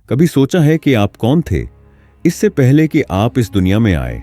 कभी सोचा है कि आप कौन थे इससे पहले कि आप इस दुनिया में आए?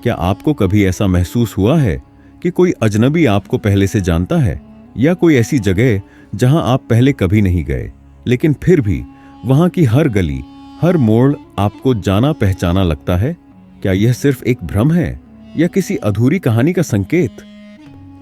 क्या आपको कभी ऐसा महसूस हुआ है कि कोई अजनबी आपको पहले से जानता है, या कोई ऐसी जगह जहां आप पहले कभी नहीं गए लेकिन फिर भी वहां की हर गली, हर मोड़ आपको जाना पहचाना लगता है? क्या यह सिर्फ एक भ्रम है या किसी अधूरी कहानी का संकेत?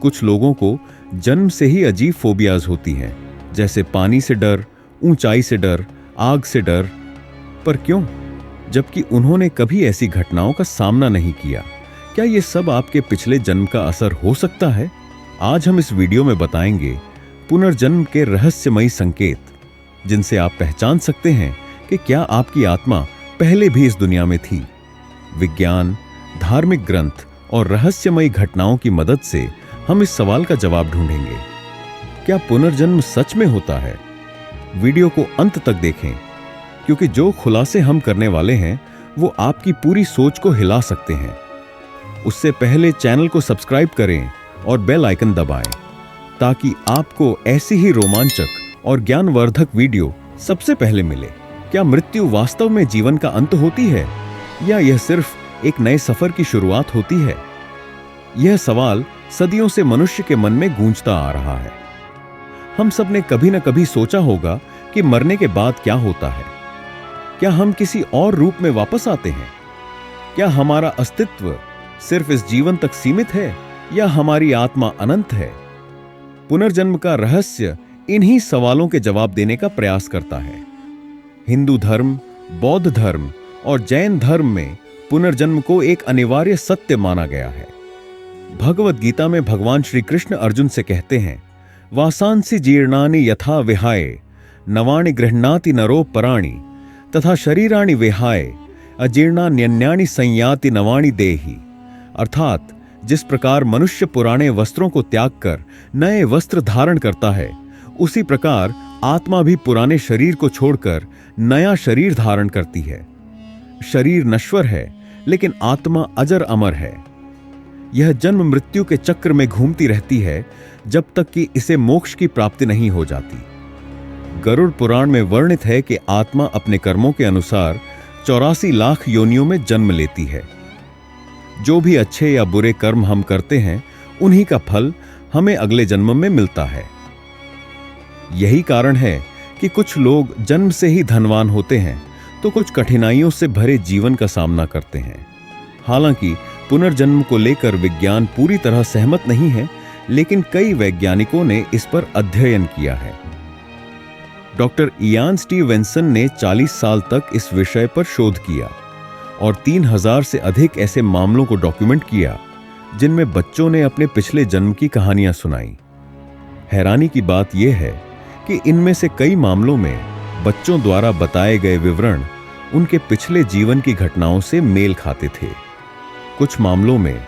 कुछ लोगों को जन्म से ही अजीब फोबियाज होती हैं, जैसे पानी से डर, ऊंचाई से डर, आग से डर। पर क्यों, जबकि उन्होंने कभी ऐसी घटनाओं का सामना नहीं किया? क्या यह सब आपके पिछले जन्म का असर हो सकता है? आज हम इस वीडियो में बताएंगे पुनर्जन्म के रहस्यमयी संकेत, जिनसे आप पहचान सकते हैं कि क्या आपकी आत्मा पहले भी इस दुनिया में थी। विज्ञान, धार्मिक ग्रंथ और रहस्यमयी घटनाओं की मदद से हम इस सवाल का जवाब ढूंढेंगे। क्या पुनर्जन्म सच में होता है? वीडियो को अंत तक देखें, क्योंकि जो खुलासे हम करने वाले हैं वो आपकी पूरी सोच को हिला सकते हैं। उससे पहले चैनल को सब्सक्राइब करें और बेल आइकन दबाएं, ताकि आपको ऐसी ही रोमांचक और ज्ञानवर्धक वीडियो सबसे पहले मिले। क्या मृत्यु वास्तव में जीवन का अंत होती है, या यह सिर्फ एक नए सफर की शुरुआत होती है? यह सवाल सदियों से मनुष्य के मन में गूंजता आ रहा है। हम सब ने कभी न कभी सोचा होगा कि मरने के बाद क्या होता है। क्या हम किसी और रूप में वापस आते हैं? क्या हमारा अस्तित्व सिर्फ इस जीवन तक सीमित है, या हमारी आत्मा अनंत है? पुनर्जन्म का रहस्य इन्हीं सवालों के जवाब देने का प्रयास करता है। हिंदू धर्म, बौद्ध धर्म और जैन धर्म में पुनर्जन्म को एक अनिवार्य सत्य माना गया है। भगवद गीता में भगवान श्री कृष्ण अर्जुन से कहते हैं, वासांसि जीर्णानि यथा विहाय नवानि गृह्णाति नरो पराणि तथा शरीराणि विहाय अजीर्णान्यन्यानि संयाति नवानि देहि। अर्थात जिस प्रकार मनुष्य पुराने वस्त्रों को त्याग कर नए वस्त्र धारण करता है, उसी प्रकार आत्मा भी पुराने शरीर को छोड़कर नया शरीर धारण करती है। शरीर नश्वर है, लेकिन आत्मा अजर अमर है। यह जन्म मृत्यु के चक्र में घूमती रहती है जब तक कि इसे मोक्ष की प्राप्ति नहीं हो जाती। गरुड़ पुराण में वर्णित है कि आत्मा अपने कर्मों के अनुसार 84 लाख योनियों में जन्म लेती है। जो भी अच्छे या बुरे कर्म हम करते हैं, उन्हीं का फल हमें अगले जन्म में मिलता है। यही कारण है कि कुछ लोग जन्म से ही धनवान होते हैं, तो कुछ कठिनाइयों से भरे जीवन का सामना करते हैं। हालांकि पुनर्जन्म को लेकर विज्ञान पूरी तरह सहमत नहीं है, लेकिन कई वैज्ञानिकों ने इस पर अध्ययन किया है। डॉक्टर इयान स्टीवेंसन ने 40 साल तक इस विषय पर शोध किया और 3000 से अधिक ऐसे मामलों को डॉक्यूमेंट किया जिनमें बच्चों ने अपने पिछले जन्म की कहानियां सुनाई। हैरानी की बात यह है कि इनमें से कई मामलों में बच्चों द्वारा बताए गए विवरण उनके पिछले जीवन की घटनाओं से मेल खाते थे। कुछ मामलों में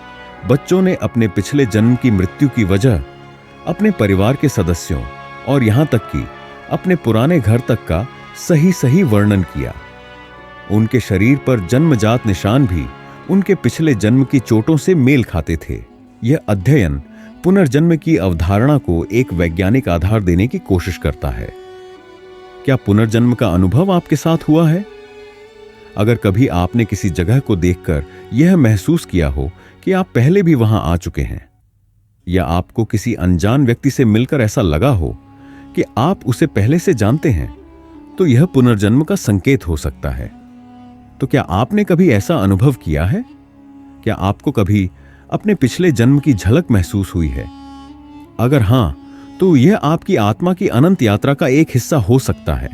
बच्चों ने अपने पिछले जन्म की मृत्यु की वजह अपने परिवार के सदस्यों और यहां तक कि अपने पुराने घर तक का सही वर्णन किया। उनके शरीर पर जन्मजात निशान भी उनके पिछले जन्म की चोटों से मेल खाते थे। यह अध्ययन पुनर्जन्म की अवधारणा को एक वैज्ञानिक आधार देने की कोशिश करता है। क्या पुनर्जन्म का अनुभव आपके साथ हुआ है? अगर कभी आपने किसी जगह को देखकर यह महसूस किया हो कि आप पहले भी वहां आ चुके हैं, या आपको किसी अनजान व्यक्ति से मिलकर ऐसा लगा हो कि आप उसे पहले से जानते हैं, तो यह पुनर्जन्म का संकेत हो सकता है। तो क्या आपने कभी ऐसा अनुभव किया है? क्या आपको कभी अपने पिछले जन्म की झलक महसूस हुई है? अगर हां, तो यह आपकी आत्मा की अनंत यात्रा का एक हिस्सा हो सकता है।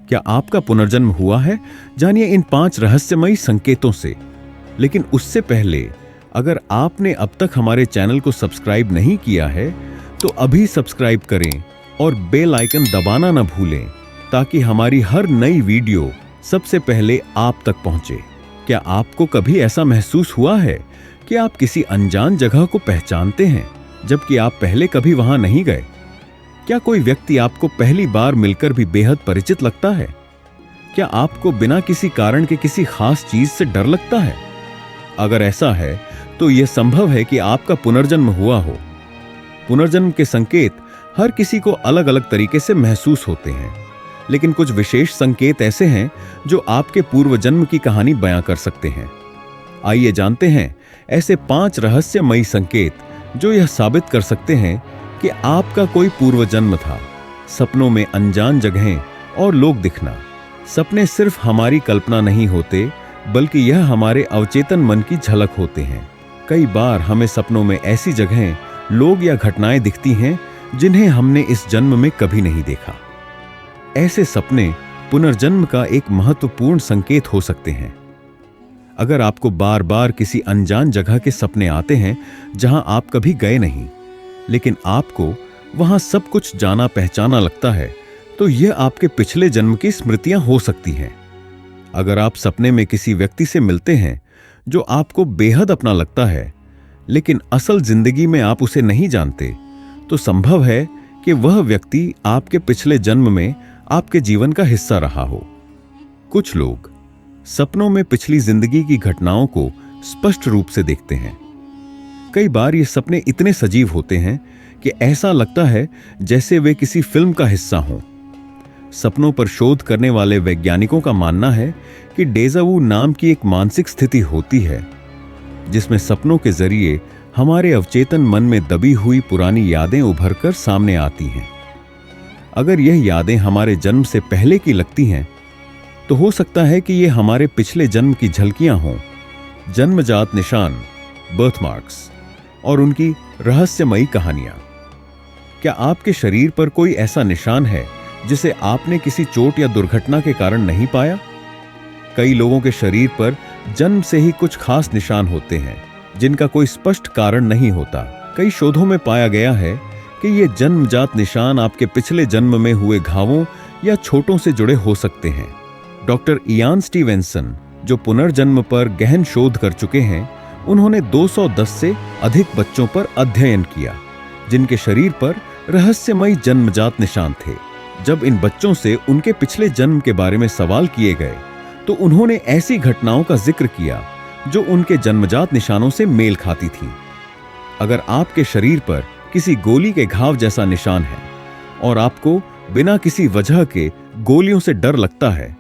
क्या आपका पुनर्जन्म हुआ है? जानिए इन 5 रहस्यमयी संकेतों से। लेकिन उससे पहले, अगर आपने अब तक हमारे चैनल को सब्सक्राइब नहीं किया है, तो अभी सब्सक्राइब करें और बेल आइकन दबाना न भूलें, ताकि हमारी हर नई वीडियो सबसे पहले आप तक पहुंचे। क्या आपको कभी ऐसा महसूस हुआ है कि आप किसी अनजान जगह को पहचानते हैं, जबकि आप पहले कभी वहां नहीं गए? क्या कोई व्यक्ति आपको पहली बार मिलकर भी बेहद परिचित लगता है? क्या आपको बिना किसी कारण के किसी खास चीज से डर लगता है? अगर ऐसा है, तो यह संभव है कि आपका पुनर्जन्म हुआ हो। पुनर्जन्म के संकेत हर किसी को अलग अलग तरीके से महसूस होते हैं। लेकिन कुछ विशेष संकेत ऐसे हैं जो आपके पूर्व जन्म की कहानी बयां कर सकते हैं। आइए जानते हैं ऐसे 5 रहस्यमयी संकेत जो यह साबित कर सकते हैं कि आपका कोई पूर्व जन्म था। सपनों में अनजान जगहें और लोग दिखना। सपने सिर्फ हमारी कल्पना नहीं होते, बल्कि यह हमारे अवचेतन मन की झलक होते हैं। कई बार हमें सपनों में ऐसी जगहें, लोग या घटनाएं दिखती हैं जिन्हें हमने इस जन्म में कभी नहीं देखा। ऐसे सपने पुनर्जन्म का एक महत्वपूर्ण संकेत हो सकते हैं। अगर आपको बार बार किसी अनजान जगह के सपने आते हैं जहां आप कभी गए नहीं, लेकिन आपको वहां सब कुछ जाना पहचाना लगता है, तो यह आपके पिछले जन्म की स्मृतियां हो सकती हैं। अगर आप सपने में किसी व्यक्ति से मिलते हैं जो आपको बेहद अपना लगता है, लेकिन असल जिंदगी में आप उसे नहीं जानते, तो संभव है कि वह व्यक्ति आपके पिछले जन्म में आपके जीवन का हिस्सा रहा हो। कुछ लोग सपनों में पिछली जिंदगी की घटनाओं को स्पष्ट रूप से देखते हैं। कई बार ये सपने इतने सजीव होते हैं कि ऐसा लगता है जैसे वे किसी फिल्म का हिस्सा हों। सपनों पर शोध करने वाले वैज्ञानिकों का मानना है कि डेजा वू नाम की एक मानसिक स्थिति होती है जिसमें सपनों के जरिए हमारे अवचेतन मन में दबी हुई पुरानी यादें उभरकर सामने आती हैं। अगर यह यादें हमारे जन्म से पहले की लगती हैं, तो हो सकता है कि ये हमारे पिछले जन्म की झलकियां हों। जन्मजात निशान, बर्थमार्क्स और उनकी रहस्यमयी कहानियां। क्या आपके शरीर पर कोई ऐसा निशान है जिसे आपने किसी चोट या दुर्घटना के कारण नहीं पाया? कई लोगों के शरीर पर जन्म से ही कुछ खास निशान होते हैं जिनका कोई स्पष्ट कारण नहीं होता। कई शोधों में पाया गया है कि ये जन्मजात निशान आपके पिछले जन्म में हुए घावों या चोटों से जुड़े हो सकते हैं। डॉक्टर इयान स्टीवेंसन, जो पुनर्जन्म पर गहन शोध कर चुके हैं, उन्होंने 210 से अधिक बच्चों पर अध्ययन किया जिनके शरीर पर रहस्यमयी जन्मजात निशान थे। जब इन बच्चों से उनके पिछले जन्म के बारे में सवाल किए गए, तो उन्होंने ऐसी घटनाओं का जिक्र किया जो उनके जन्मजात निशानों से मेल खाती थीं। अगर आपके शरीर पर किसी गोली के घाव जैसा निशान है और आपको बिना किसी वजह के गोलियों से डर लगता है,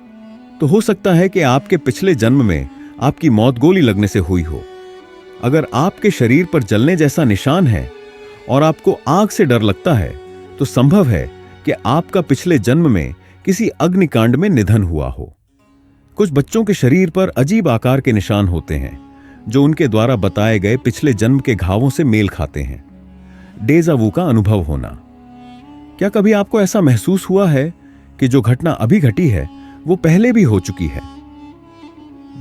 तो हो सकता है कि आपके पिछले जन्म में आपकी मौत गोली लगने से हुई हो। अगर आपके शरीर पर जलने जैसा निशान है और आपको आग से डर लगता है, तो संभव है कि आपका पिछले जन्म में किसी अग्निकांड में निधन हुआ हो। कुछ बच्चों के शरीर पर अजीब आकार के निशान होते हैं जो उनके द्वारा बताए गए पिछले जन्म के घावों से मेल खाते हैं। डेजा वू का अनुभव होना। क्या कभी आपको ऐसा महसूस हुआ है कि जो घटना अभी घटी है वो पहले भी हो चुकी है?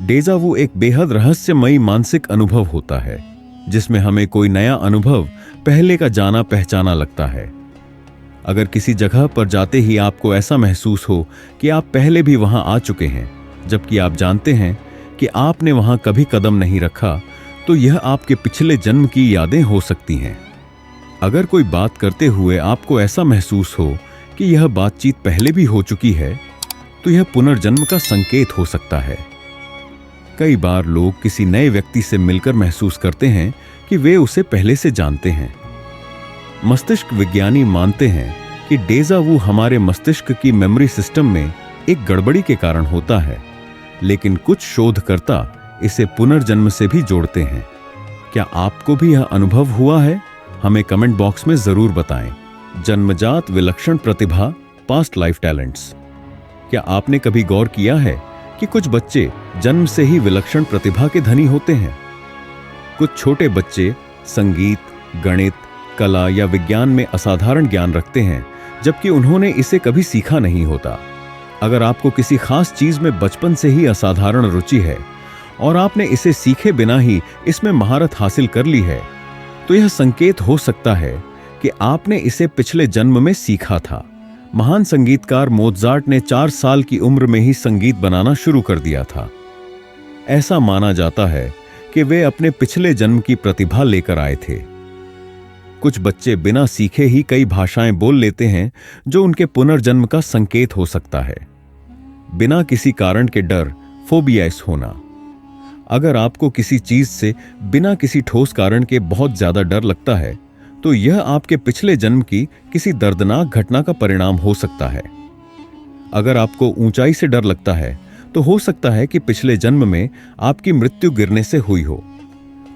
डेजा वू एक बेहद रहस्यमयी मानसिक अनुभव होता है जिसमें हमें कोई नया अनुभव पहले का जाना पहचाना लगता है। अगर किसी जगह पर जाते ही आपको ऐसा महसूस हो कि आप पहले भी वहां आ चुके हैं, जबकि आप जानते हैं कि आपने वहां कभी कदम नहीं रखा, तो यह आपके पिछले जन्म की यादें हो सकती हैं। अगर कोई बात करते हुए आपको ऐसा महसूस हो कि यह बातचीत पहले भी हो चुकी है, तो यह पुनर्जन्म का संकेत हो सकता है। कई बार लोग किसी नए व्यक्ति से मिलकर महसूस करते हैं कि वे उसे पहले से जानते हैं। मस्तिष्क विज्ञानी मानते हैं कि डेजा वू हमारे मस्तिष्क की मेमोरी सिस्टम में एक गड़बड़ी के कारण होता है, लेकिन कुछ शोधकर्ता इसे पुनर्जन्म से भी जोड़ते हैं। क्या आपको भी यह अनुभव हुआ है? हमें कमेंट बॉक्स में जरूर बताएं। जन्मजात विलक्षण प्रतिभा, पास्ट लाइफ टैलेंट्स। क्या आपने कभी गौर किया है कि कुछ बच्चे जन्म से ही विलक्षण प्रतिभा के धनी होते हैं? कुछ छोटे बच्चे संगीत, गणित, कला या विज्ञान में असाधारण ज्ञान रखते हैं, जबकि उन्होंने इसे कभी सीखा नहीं होता। अगर आपको किसी खास चीज में बचपन से ही असाधारण रुचि है और आपने इसे सीखे बिना ही इसमें महारत हासिल कर ली है, तो यह संकेत हो सकता है कि आपने इसे पिछले जन्म में सीखा था। महान संगीतकार मोज़ार्ट ने 4 साल की उम्र में ही संगीत बनाना शुरू कर दिया था। ऐसा माना जाता है कि वे अपने पिछले जन्म की प्रतिभा लेकर आए थे। कुछ बच्चे बिना सीखे ही कई भाषाएं बोल लेते हैं, जो उनके पुनर्जन्म का संकेत हो सकता है। बिना किसी कारण के डर, फोबियास होना। अगर आपको किसी चीज से बिना किसी ठोस कारण के बहुत ज्यादा डर लगता है, तो यह आपके पिछले जन्म की किसी दर्दनाक घटना का परिणाम हो सकता है। अगर आपको ऊंचाई से डर लगता है तो हो सकता है कि पिछले जन्म में आपकी मृत्यु गिरने से हुई हो।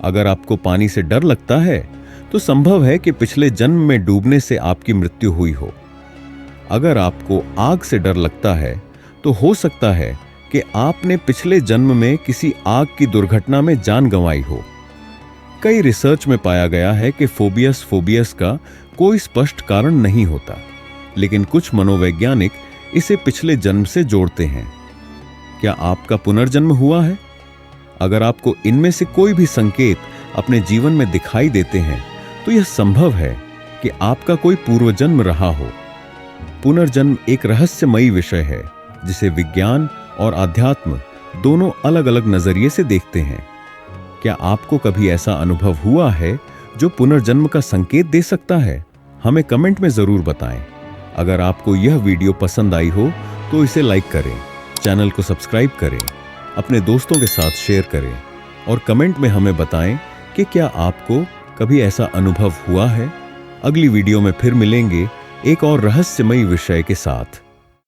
अगर आपको पानी से डर लगता है तो संभव है कि पिछले जन्म में डूबने से आपकी मृत्यु हुई हो। अगर आपको आग से डर लगता है तो हो सकता है कि आपने पिछले जन्म में किसी आग की दुर्घटना में जान गंवाई हो। कई रिसर्च में पाया गया है कि फोबियस का कोई स्पष्ट कारण नहीं होता, लेकिन कुछ मनोवैज्ञानिक इसे पिछले जन्म से जोड़ते हैं। क्या आपका पुनर्जन्म हुआ है? अगर आपको इनमें से कोई भी संकेत अपने जीवन में दिखाई देते हैं तो यह संभव है कि आपका कोई पूर्वजन्म रहा हो। पुनर्जन्म एक रहस्यमयी विषय है जिसे विज्ञान और आध्यात्म दोनों अलग अलग नजरिए से देखते हैं। क्या आपको कभी ऐसा अनुभव हुआ है जो पुनर्जन्म का संकेत दे सकता है? हमें कमेंट में जरूर बताएं। अगर आपको यह वीडियो पसंद आई हो तो इसे लाइक करें, चैनल को सब्सक्राइब करें, अपने दोस्तों के साथ शेयर करें और कमेंट में हमें बताएं कि क्या आपको कभी ऐसा अनुभव हुआ है। अगली वीडियो में फिर मिलेंगे एक और रहस्यमयी विषय के साथ।